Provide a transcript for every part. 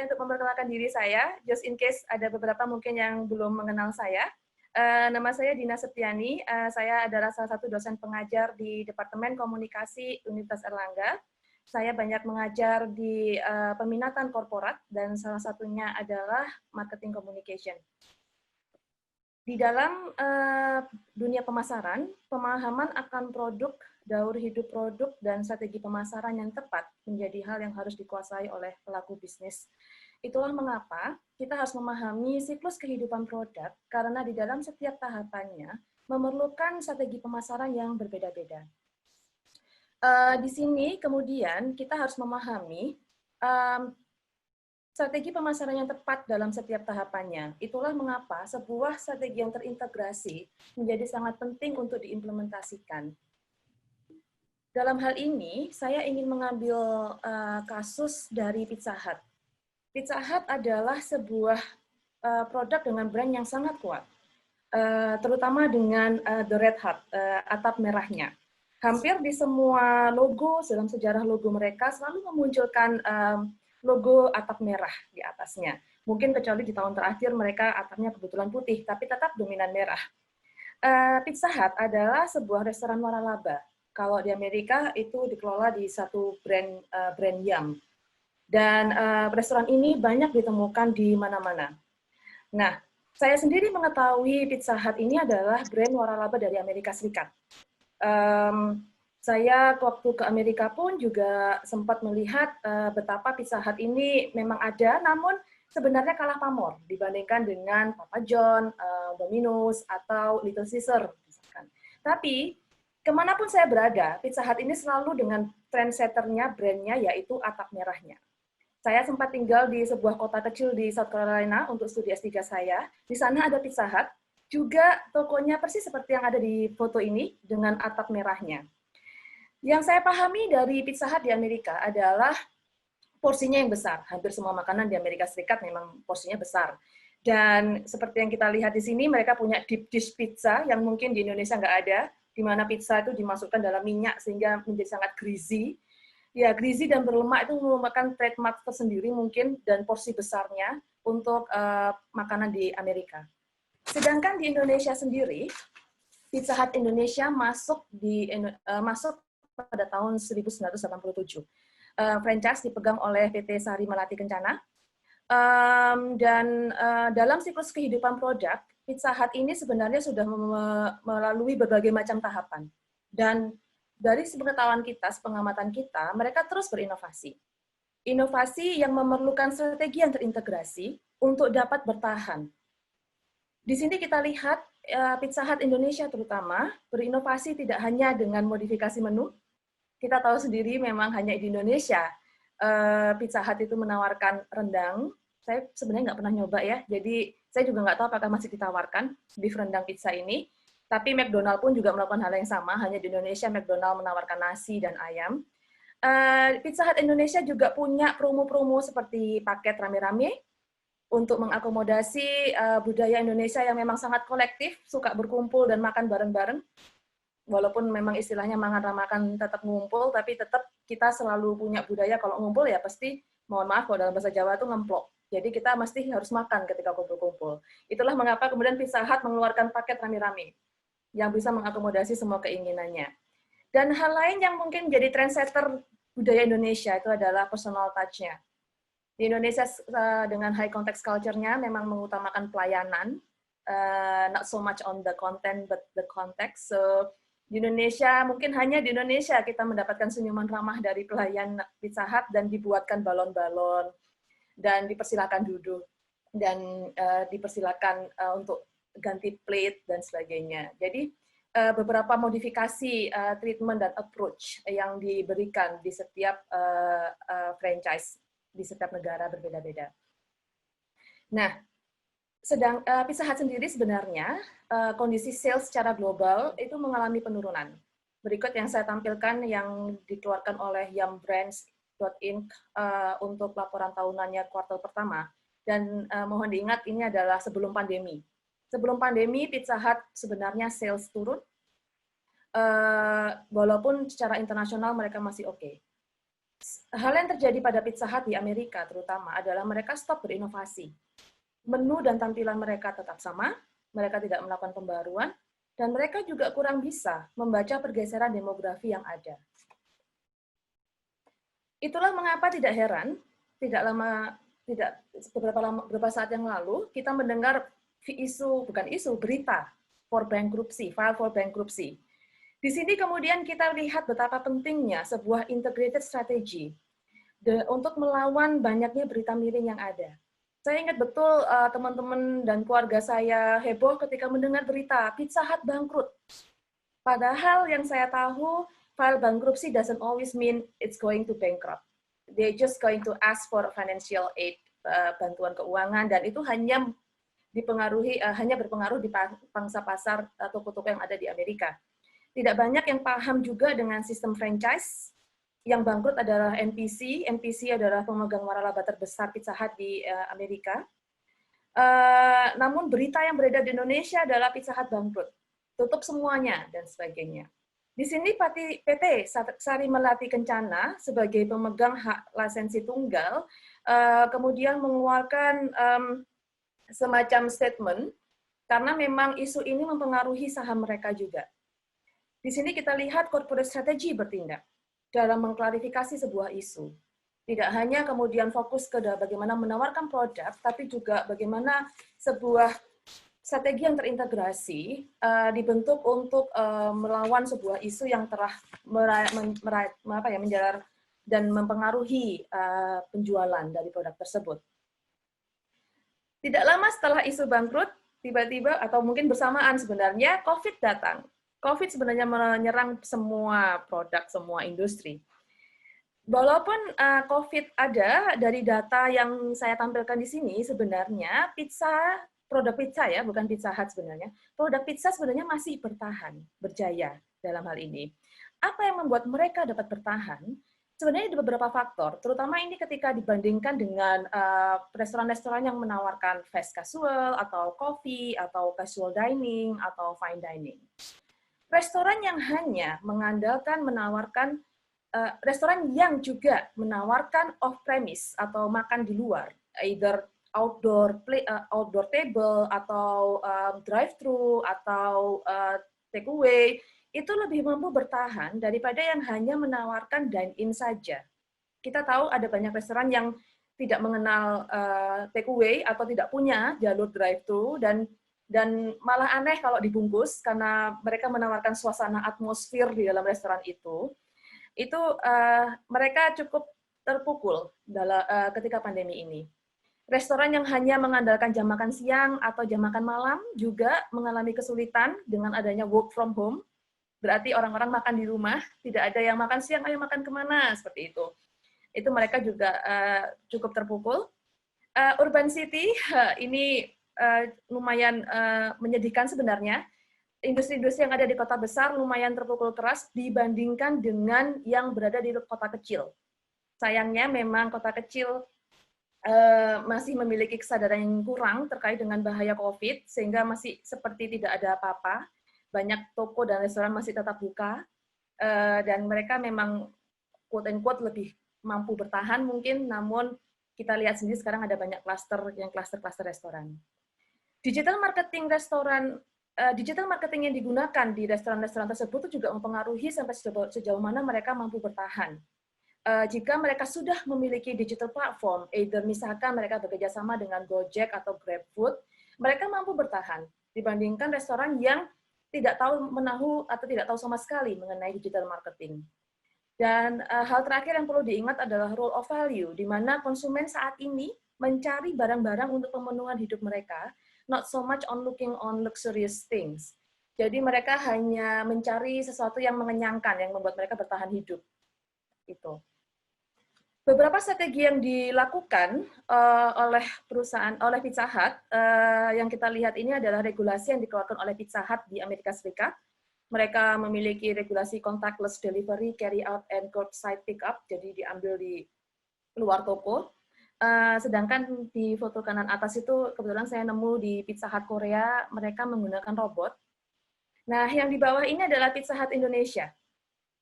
untuk memperkenalkan diri saya, just in case ada beberapa mungkin yang belum mengenal saya. Nama saya Dina Septiani, saya adalah salah satu dosen pengajar di Departemen Komunikasi Universitas Erlangga. Saya banyak mengajar di peminatan korporat, dan salah satunya adalah marketing communication. Di dalam dunia pemasaran, pemahaman akan produk, daur hidup produk, dan strategi pemasaran yang tepat menjadi hal yang harus dikuasai oleh pelaku bisnis. Itulah mengapa kita harus memahami siklus kehidupan produk, karena di dalam setiap tahapannya memerlukan strategi pemasaran yang berbeda-beda. Di sini kemudian kita harus memahami strategi pemasaran yang tepat dalam setiap tahapannya. Itulah mengapa sebuah strategi yang terintegrasi menjadi sangat penting untuk diimplementasikan. Dalam hal ini, saya ingin mengambil kasus dari Pizza Hut. Pizza Hut adalah sebuah produk dengan brand yang sangat kuat, terutama dengan The Red Hut, atap merahnya. Hampir di semua logo, dalam sejarah logo mereka selalu memunculkan logo atap merah di atasnya. Mungkin kecuali di tahun terakhir mereka atapnya kebetulan putih, tapi tetap dominan merah. Pizza Hut adalah sebuah restoran waralaba. Kalau di Amerika itu dikelola di satu brand Yum. Dan restoran ini banyak ditemukan di mana-mana. Nah, saya sendiri mengetahui Pizza Hut ini adalah brand waralaba dari Amerika Serikat. Saya waktu ke Amerika pun juga sempat melihat betapa Pizza Hut ini memang ada, namun sebenarnya kalah pamor dibandingkan dengan Papa John, Domino's, atau Little Caesar. Misalkan. Tapi, kemanapun saya berada, Pizza Hut ini selalu dengan trendsetternya, brandnya, yaitu atap merahnya. Saya sempat tinggal di sebuah kota kecil di South Carolina untuk studi S3 saya. Di sana ada Pizza Hut, juga tokonya persis seperti yang ada di foto ini, dengan atap merahnya. Yang saya pahami dari Pizza Hut di Amerika adalah porsinya yang besar. Hampir semua makanan di Amerika Serikat memang porsinya besar. Dan seperti yang kita lihat di sini, mereka punya deep dish pizza yang mungkin di Indonesia nggak ada, di mana pizza itu dimasukkan dalam minyak sehingga menjadi sangat greasy. Ya, greasy dan berlemak itu merupakan trademark tersendiri mungkin, dan porsi besarnya untuk makanan di Amerika. Sedangkan di Indonesia sendiri, Pizza Hut Indonesia masuk pada tahun 1987. Franchise dipegang oleh PT Sari Melati Kencana. Dan dalam siklus kehidupan produk, Pizza Hut ini sebenarnya sudah melalui berbagai macam tahapan. Dan dari sepengetahuan kita, sepengamatan kita, mereka terus berinovasi. Inovasi yang memerlukan strategi yang terintegrasi untuk dapat bertahan. Di sini kita lihat Pizza Hut Indonesia terutama berinovasi tidak hanya dengan modifikasi menu. Kita tahu sendiri memang hanya di Indonesia Pizza Hut itu menawarkan rendang. Saya sebenarnya nggak pernah nyoba ya, jadi saya juga nggak tahu apakah masih ditawarkan beef rendang pizza ini. Tapi McDonald pun juga melakukan hal yang sama, hanya di Indonesia McDonald menawarkan nasi dan ayam. Pizza Hut Indonesia juga punya promo-promo seperti paket rame-rame, untuk mengakomodasi budaya Indonesia yang memang sangat kolektif, suka berkumpul dan makan bareng-bareng. Walaupun memang istilahnya makan tetap ngumpul, tapi tetap kita selalu punya budaya kalau ngumpul ya pasti, mohon maaf kalau dalam bahasa Jawa itu ngemplok. Jadi kita mesti harus makan ketika kumpul-kumpul. Itulah mengapa kemudian Pizza Hut mengeluarkan paket rame-rame yang bisa mengakomodasi semua keinginannya. Dan hal lain yang mungkin jadi trendsetter budaya Indonesia itu adalah personal touch-nya. Di Indonesia dengan high context culture-nya memang mengutamakan pelayanan, not so much on the content but the context. So di Indonesia, mungkin hanya di Indonesia kita mendapatkan senyuman ramah dari pelayan Pizza Hut dan dibuatkan balon-balon dan dipersilakan duduk dan dipersilakan untuk ganti plate dan sebagainya. Jadi beberapa modifikasi treatment dan approach yang diberikan di setiap franchise di setiap negara berbeda-beda. Nah, Pizza Hut sendiri sebenarnya kondisi sales secara global itu mengalami penurunan. Berikut yang saya tampilkan yang dikeluarkan oleh YumBrands.inc untuk laporan tahunannya kuartal pertama. Dan mohon diingat ini adalah sebelum pandemi. Sebelum pandemi Pizza Hut sebenarnya sales turun, walaupun secara internasional mereka masih oke. Hal yang terjadi pada Pizza Hut di Amerika terutama adalah mereka stop berinovasi. Menu dan tampilan mereka tetap sama, mereka tidak melakukan pembaruan, dan mereka juga kurang bisa membaca pergeseran demografi yang ada. Itulah mengapa tidak heran, beberapa saat yang lalu kita mendengar berita file for bankruptcy. Di sini kemudian kita lihat betapa pentingnya sebuah integrated strategy untuk melawan banyaknya berita miring yang ada. Saya ingat betul teman-teman dan keluarga saya heboh ketika mendengar berita Pizza Hut bangkrut. Padahal yang saya tahu, file bankruptcy doesn't always mean it's going to bankrupt. They're just going to ask for financial aid, bantuan keuangan, dan itu hanya berpengaruh di pangsa pasar toko-toko yang ada di Amerika. Tidak banyak yang paham juga dengan sistem franchise. Yang bangkrut adalah NPC. NPC adalah pemegang waralaba terbesar Pizza Hut di Amerika. Namun berita yang beredar di Indonesia adalah Pizza Hut bangkrut, tutup semuanya dan sebagainya. Di sini PT Sari Melati Kencana sebagai pemegang hak lisensi tunggal kemudian mengeluarkan semacam statement karena memang isu ini mempengaruhi saham mereka juga. Di sini kita lihat corporate strategy bertindak dalam mengklarifikasi sebuah isu. Tidak hanya kemudian fokus ke bagaimana menawarkan produk, tapi juga bagaimana sebuah strategi yang terintegrasi dibentuk untuk melawan sebuah isu yang telah menjalar dan mempengaruhi penjualan dari produk tersebut. Tidak lama setelah isu bangkrut, tiba-tiba atau mungkin bersamaan sebenarnya COVID datang. COVID sebenarnya menyerang semua produk, semua industri. Walaupun COVID ada, dari data yang saya tampilkan di sini, sebenarnya produk pizza ya, bukan Pizza Hut sebenarnya, produk pizza sebenarnya masih bertahan, berjaya dalam hal ini. Apa yang membuat mereka dapat bertahan? Sebenarnya ada beberapa faktor, terutama ini ketika dibandingkan dengan restoran-restoran yang menawarkan fast casual, atau coffee, atau casual dining, atau fine dining. Restoran yang hanya menawarkan restoran yang juga menawarkan off-premise atau makan di luar, either outdoor table atau drive-thru atau take away, itu lebih mampu bertahan daripada yang hanya menawarkan dine-in saja. Kita tahu ada banyak restoran yang tidak mengenal take away atau tidak punya jalur drive-thru dan malah aneh kalau dibungkus karena mereka menawarkan suasana atmosfer di dalam restoran itu mereka cukup terpukul ketika pandemi ini. Restoran yang hanya mengandalkan jam makan siang atau jam makan malam juga mengalami kesulitan dengan adanya work from home. Berarti orang-orang makan di rumah, tidak ada yang makan siang, ayo makan kemana, seperti itu. Itu mereka juga cukup terpukul. Urban City, ini lumayan menyedihkan sebenarnya. Industri-industri yang ada di kota besar lumayan terpukul keras dibandingkan dengan yang berada di kota kecil. Sayangnya memang kota kecil masih memiliki kesadaran yang kurang terkait dengan bahaya COVID, sehingga masih seperti tidak ada apa-apa. Banyak toko dan restoran masih tetap buka, dan mereka memang quote-unquote lebih mampu bertahan mungkin, namun kita lihat sendiri sekarang ada banyak klaster restoran. Digital marketing yang digunakan di restoran-restoran tersebut itu juga mempengaruhi sampai sejauh mana mereka mampu bertahan. Jika mereka sudah memiliki digital platform, either misalkan mereka bekerja sama dengan Gojek atau GrabFood, mereka mampu bertahan dibandingkan restoran yang tidak tahu menahu atau tidak tahu sama sekali mengenai digital marketing. Dan hal terakhir yang perlu diingat adalah role of value, di mana konsumen saat ini mencari barang-barang untuk pemenuhan hidup mereka, not so much on looking on luxurious things. Jadi mereka hanya mencari sesuatu yang mengenyangkan, yang membuat mereka bertahan hidup. Itu. Beberapa strategi yang dilakukan oleh Pizza Hut, yang kita lihat ini adalah regulasi yang dikeluarkan oleh Pizza Hut di Amerika Serikat. Mereka memiliki regulasi contactless delivery, carry out, and curbside pickup, jadi diambil di luar toko. Sedangkan di foto kanan atas itu kebetulan saya nemu di Pizza Hut Korea, mereka menggunakan robot. Nah, yang di bawah ini adalah Pizza Hut Indonesia.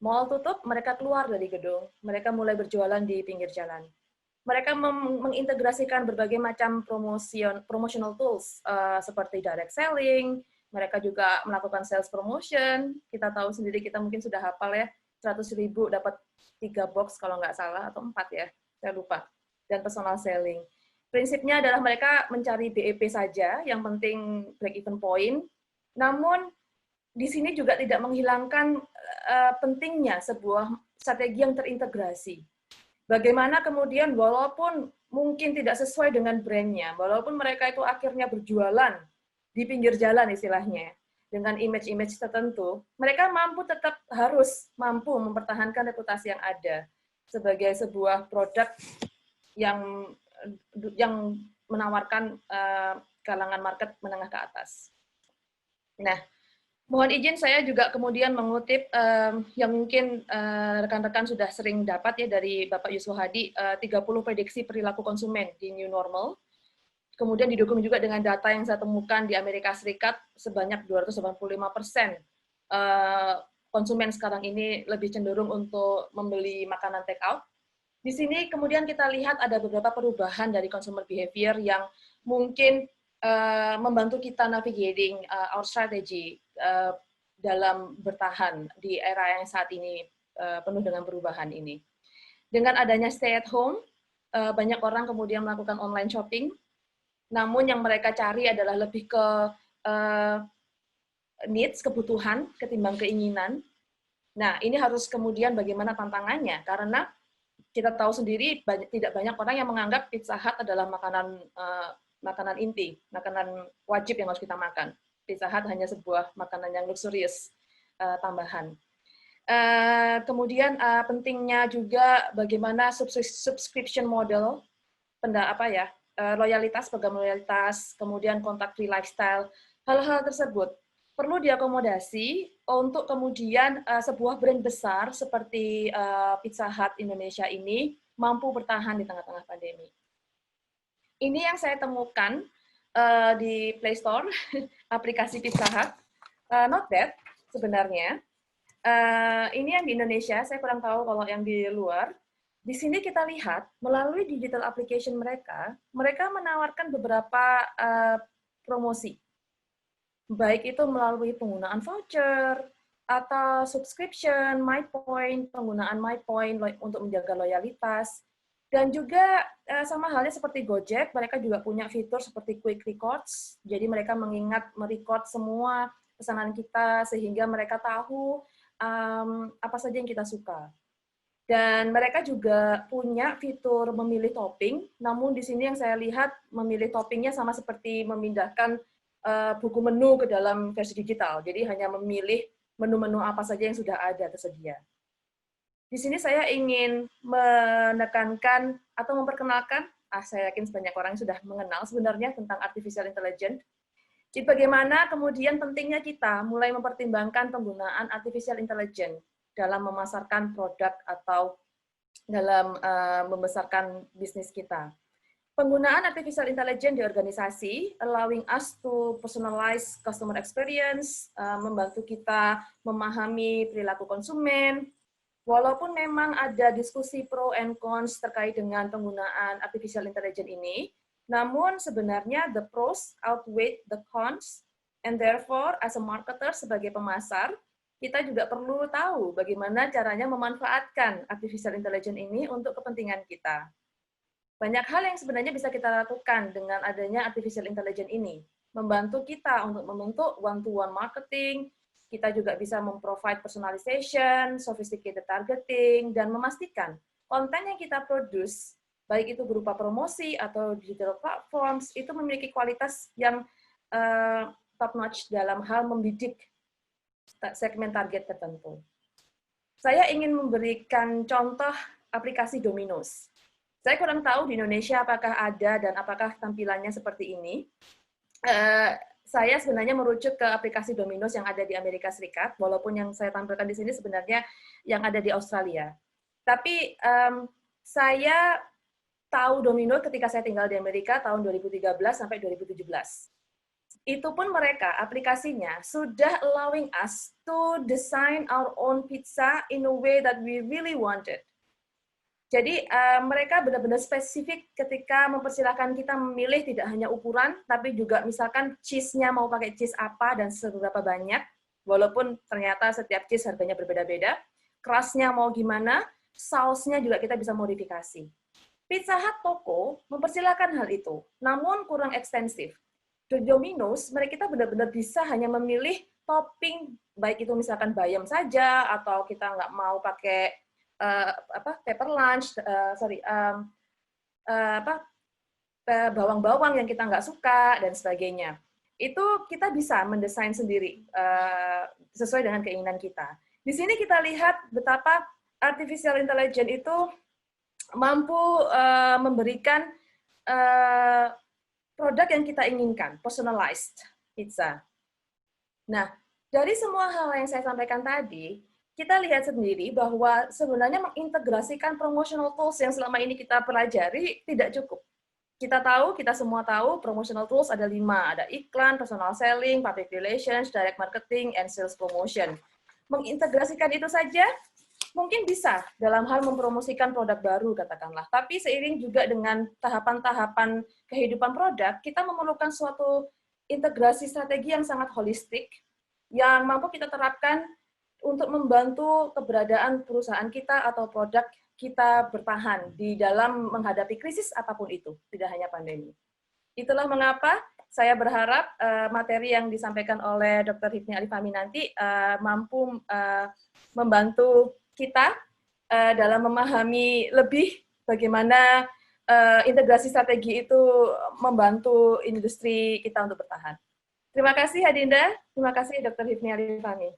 Mall tutup, mereka keluar dari gedung. Mereka mulai berjualan di pinggir jalan. Mereka mengintegrasikan berbagai macam promotional tools seperti direct selling. Mereka juga melakukan sales promotion. Kita tahu sendiri, kita mungkin sudah hafal ya, 100.000 dapat 3 box kalau nggak salah, atau 4 ya, saya lupa. Dan personal selling. Prinsipnya adalah mereka mencari BEP saja, yang penting break even point. Namun di sini juga tidak menghilangkan pentingnya sebuah strategi yang terintegrasi. Bagaimana kemudian walaupun mungkin tidak sesuai dengan brandnya, walaupun mereka itu akhirnya berjualan di pinggir jalan istilahnya, dengan image-image tertentu, mereka tetap harus mampu mempertahankan reputasi yang ada sebagai sebuah produk yang menawarkan kalangan market menengah ke atas. Nah, mohon izin saya juga kemudian mengutip yang mungkin rekan-rekan sudah sering dapat ya dari Bapak Yusuf Hadi, 30 prediksi perilaku konsumen di new normal. Kemudian didukung juga dengan data yang saya temukan di Amerika Serikat, sebanyak 285% konsumen sekarang ini lebih cenderung untuk membeli makanan take out. Di sini kemudian kita lihat ada beberapa perubahan dari consumer behavior yang mungkin membantu kita navigating our strategy dalam bertahan di era yang saat ini penuh dengan perubahan ini. Dengan adanya stay at home, banyak orang kemudian melakukan online shopping, namun yang mereka cari adalah lebih ke needs, kebutuhan, ketimbang keinginan. Nah, ini harus kemudian bagaimana tantangannya, karena kita tahu sendiri tidak banyak orang yang menganggap Pizza Hut adalah makanan inti, makanan wajib yang harus kita makan. Pizza Hut hanya sebuah makanan yang luxurious tambahan. Kemudian pentingnya juga bagaimana subscription model, loyalitas, program loyalitas, kemudian contact free lifestyle, hal-hal tersebut perlu diakomodasi untuk kemudian sebuah brand besar seperti Pizza Hut Indonesia ini mampu bertahan di tengah-tengah pandemi. Ini yang saya temukan di Play Store, aplikasi Pizza Hut. Not bad sebenarnya. Ini yang di Indonesia, saya kurang tahu kalau yang di luar. Di sini kita lihat, melalui digital application mereka, mereka menawarkan beberapa promosi. Baik itu melalui penggunaan voucher, atau subscription, MyPoint, penggunaan MyPoint untuk menjaga loyalitas. Dan juga sama halnya seperti Gojek, mereka juga punya fitur seperti Quick Records, jadi mereka merecord semua pesanan kita, sehingga mereka tahu apa saja yang kita suka. Dan mereka juga punya fitur memilih topping, namun di sini yang saya lihat memilih toppingnya sama seperti memindahkan buku menu ke dalam versi digital. Jadi hanya memilih menu-menu apa saja yang sudah ada tersedia. Di sini saya ingin menekankan atau memperkenalkan, saya yakin banyak orang yang sudah mengenal sebenarnya tentang artificial intelligence. Jadi bagaimana kemudian pentingnya kita mulai mempertimbangkan penggunaan artificial intelligence dalam memasarkan produk atau dalam membesarkan bisnis kita. Penggunaan artificial intelligence di organisasi, allowing us to personalize customer experience, membantu kita memahami perilaku konsumen, walaupun memang ada diskusi pro and cons terkait dengan penggunaan artificial intelligence ini, namun sebenarnya the pros outweigh the cons, and therefore as a marketer sebagai pemasar, kita juga perlu tahu bagaimana caranya memanfaatkan artificial intelligence ini untuk kepentingan kita. Banyak hal yang sebenarnya bisa kita lakukan dengan adanya artificial intelligence ini. Membantu kita untuk membentuk one-to-one marketing, kita juga bisa memprovide personalization, sophisticated targeting, dan memastikan konten yang kita produce, baik itu berupa promosi atau digital platforms, itu memiliki kualitas yang top-notch dalam hal membidik segmen target tertentu. Saya ingin memberikan contoh aplikasi Domino's. Saya kurang tahu di Indonesia apakah ada dan apakah tampilannya seperti ini. Saya sebenarnya merujuk ke aplikasi Domino's yang ada di Amerika Serikat, walaupun yang saya tampilkan di sini sebenarnya yang ada di Australia. Tapi saya tahu Domino's ketika saya tinggal di Amerika tahun 2013 sampai 2017. Itu pun mereka, aplikasinya, sudah allowing us to design our own pizza in a way that we really wanted. Jadi mereka benar-benar spesifik ketika mempersilahkan kita memilih tidak hanya ukuran, tapi juga misalkan cheese-nya mau pakai cheese apa dan seberapa banyak, walaupun ternyata setiap cheese harganya berbeda-beda, crust-nya mau gimana, saus-nya juga kita bisa modifikasi. Pizza Hut toko mempersilahkan hal itu, namun kurang ekstensif. Di Domino's, mereka kita benar-benar bisa hanya memilih topping, baik itu misalkan bayam saja, atau kita nggak mau pakai pepper lunch, bawang-bawang yang kita nggak suka, dan sebagainya. Itu kita bisa mendesain sendiri, sesuai dengan keinginan kita. Di sini kita lihat betapa artificial intelligence itu mampu memberikan produk yang kita inginkan, personalized pizza. Nah, dari semua hal yang saya sampaikan tadi, kita lihat sendiri bahwa sebenarnya mengintegrasikan promotional tools yang selama ini kita pelajari tidak cukup. Kita semua tahu promotional tools ada 5, ada iklan, personal selling, public relations, direct marketing, and sales promotion. Mengintegrasikan itu saja mungkin bisa dalam hal mempromosikan produk baru, katakanlah. Tapi seiring juga dengan tahapan-tahapan kehidupan produk, kita memerlukan suatu integrasi strategi yang sangat holistik, yang mampu kita terapkan untuk membantu keberadaan perusahaan kita atau produk kita bertahan di dalam menghadapi krisis apapun itu, tidak hanya pandemi. Itulah mengapa saya berharap materi yang disampaikan oleh Dr. Hipni Arifami nanti mampu membantu kita dalam memahami lebih bagaimana integrasi strategi itu membantu industri kita untuk bertahan. Terima kasih Hadinda, terima kasih Dr. Hipni Arifami.